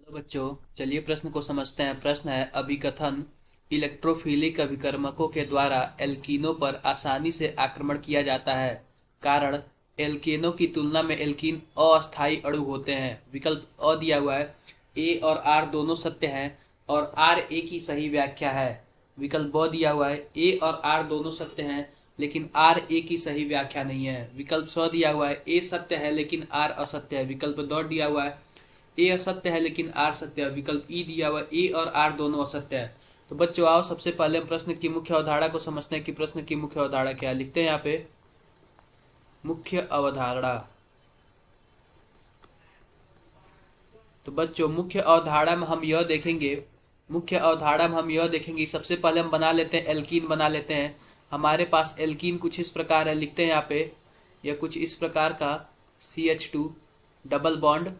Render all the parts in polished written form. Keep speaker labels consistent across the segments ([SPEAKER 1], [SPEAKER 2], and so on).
[SPEAKER 1] तो बच्चों चलिए प्रश्न को समझते हैं। प्रश्न है अभिकथन इलेक्ट्रोफिलिक अभिकर्मकों के द्वारा एल्कीनों पर आसानी से आक्रमण किया जाता है। कारण एल्केनों की तुलना में एल्कीन अस्थायी अणु होते हैं। विकल्प अ दिया हुआ है, ए और आर दोनों सत्य हैं और आर ए की सही व्याख्या है। विकल्प ब दिया हुआ है, ए और आर दोनों सत्य हैं लेकिन आर ए की सही व्याख्या नहीं है। विकल्प स दिया हुआ है, ए सत्य है लेकिन आर असत्य है। विकल्प द दिया हुआ है, ए असत्य है लेकिन आर सत्य है। विकल्प ई दिया हुआ है, ए और आर दोनों असत्य है। तो बच्चों आओ सबसे पहले हम प्रश्न की मुख्य अवधारणा को समझते हैं कि प्रश्न की मुख्य अवधारणा क्या है। लिखते हैं यहाँ पे मुख्य अवधारणा। तो बच्चों मुख्य अवधारणा में हम यह देखेंगे सबसे पहले हम बना लेते हैं एल्कीन बना लेते हैं। हमारे पास एल्कीन कुछ इस प्रकार है, लिखते हैं यहाँ पे यह कुछ इस प्रकार का CH2 डबल बॉन्ड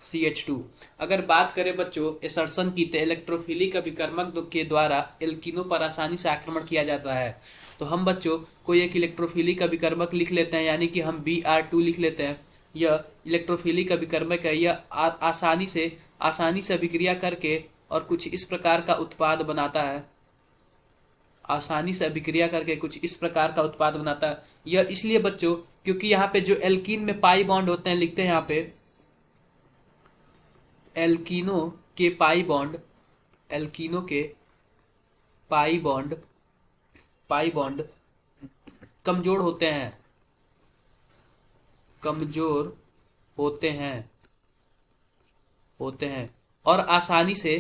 [SPEAKER 1] CH2। अगर बात करें बच्चों एसर्शन की, तो इलेक्ट्रोफिलिक अभिकर्मक के द्वारा एल्कीनों पर आसानी से आक्रमण किया जाता है। तो हम बच्चों कोई एक इलेक्ट्रोफिलिक अभिकर्मक लिख लेते हैं, यानी कि हम Br2 लिख लेते हैं। यह इलेक्ट्रोफिलिक अभिकर्मक है। यह आसानी से अभिक्रिया करके और कुछ इस प्रकार का उत्पाद बनाता है। आसानी से अभिक्रिया करके कुछ इस प्रकार का उत्पाद बनाता है। यह इसलिए बच्चों क्योंकि यहाँ पे जो एल्कीन में पाई बॉन्ड होते हैं, लिखते हैं यहाँ पे एल्कीनों के पाई बॉन्ड कमजोर होते हैं और आसानी से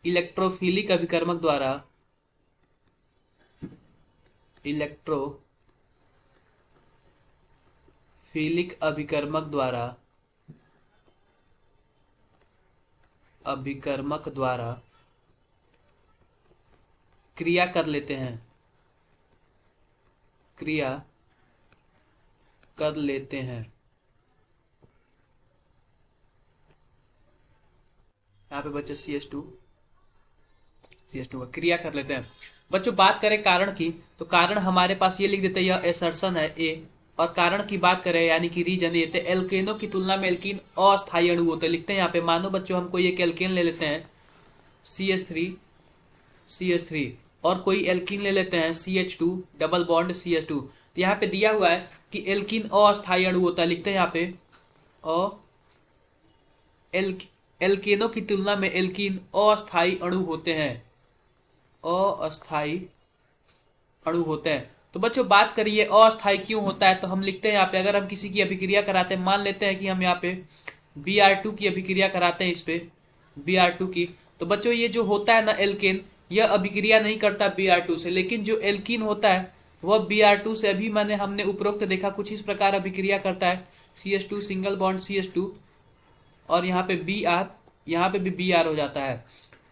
[SPEAKER 1] इलेक्ट्रोफिलिक अभिकर्मक द्वारा क्रिया कर लेते हैं। यहाँ पे बच्चे CH2 का क्रिया कर लेते हैं। बच्चों बात करें कारण की, तो कारण हमारे पास ये लिख देते हैं, यह एसर्शन है ए। और कारण की बात करें यानी कि रीजन ये, तो एल्केनों की तुलना में एल्कीन अस्थायी अणु होते हैं। लिखते हैं यहाँ पे मानो बच्चों हम कोई एक एल्केन ले लेते हैं CH3 और कोई एल्कीन ले लेते हैं CH2 डबल बॉन्ड CH2। तो यहाँ पे दिया हुआ है कि एल्कीन अस्थायी अणु होता है। लिखते हैं यहाँ पे एल्केनों की तुलना में एल्कीन अस्थायी अणु होते हैं। तो बच्चों बात करिए अस्थायी क्यों होता है, तो हम लिखते हैं यहाँ पे अगर हम किसी की अभिक्रिया कराते हैं, मान लेते हैं कि हम यहाँ पे Br2 की अभिक्रिया कराते हैं, इस पे Br2 की, तो बच्चों ये जो होता है ना एल्केन, यह अभिक्रिया नहीं करता Br2 से, लेकिन जो एल्कीन होता है वह Br2 से अभी हमने उपरोक्त देखा कुछ इस प्रकार अभिक्रिया करता है। CH2 सिंगल बॉन्ड CH2 और यहाँ पे Br, यहाँ पे भी Br हो जाता है।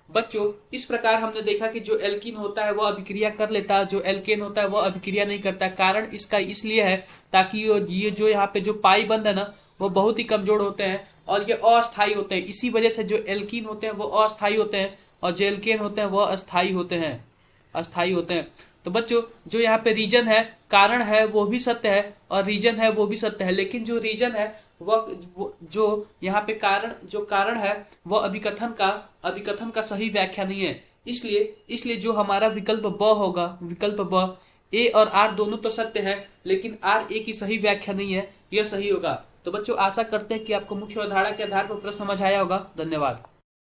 [SPEAKER 1] बच्चों इस प्रकार हमने देखा कि जो एल्कीन होता है वह अभिक्रिया कर लेता है, जो एल्केन होता है वह अभिक्रिया नहीं करता है। कारण इसका इसलिए है ताकि ये जो यहाँ पे जो पाई बंध है ना वो बहुत ही कमजोर होते हैं और ये अस्थायी होते हैं। इसी वजह से जो एल्कीन होते हैं वो अस्थायी होते हैं और जो एल्केन होते हैं वह अस्थायी होते हैं। तो बच्चों जो यहाँ पे रीजन है, कारण है वो भी सत्य है और रीजन है वो भी सत्य है, लेकिन जो रीजन है वह जो यहाँ पे कारण है वह अभिकथन का सही व्याख्या नहीं है। इसलिए जो हमारा विकल्प ब होगा, विकल्प ब, ए और आर दोनों तो सत्य है लेकिन आर ए की सही व्याख्या नहीं है, यह सही होगा। तो बच्चों आशा करते हैं कि आपको मुख्य अवधारणा के आधार पर प्रश्न समझ आया होगा। धन्यवाद।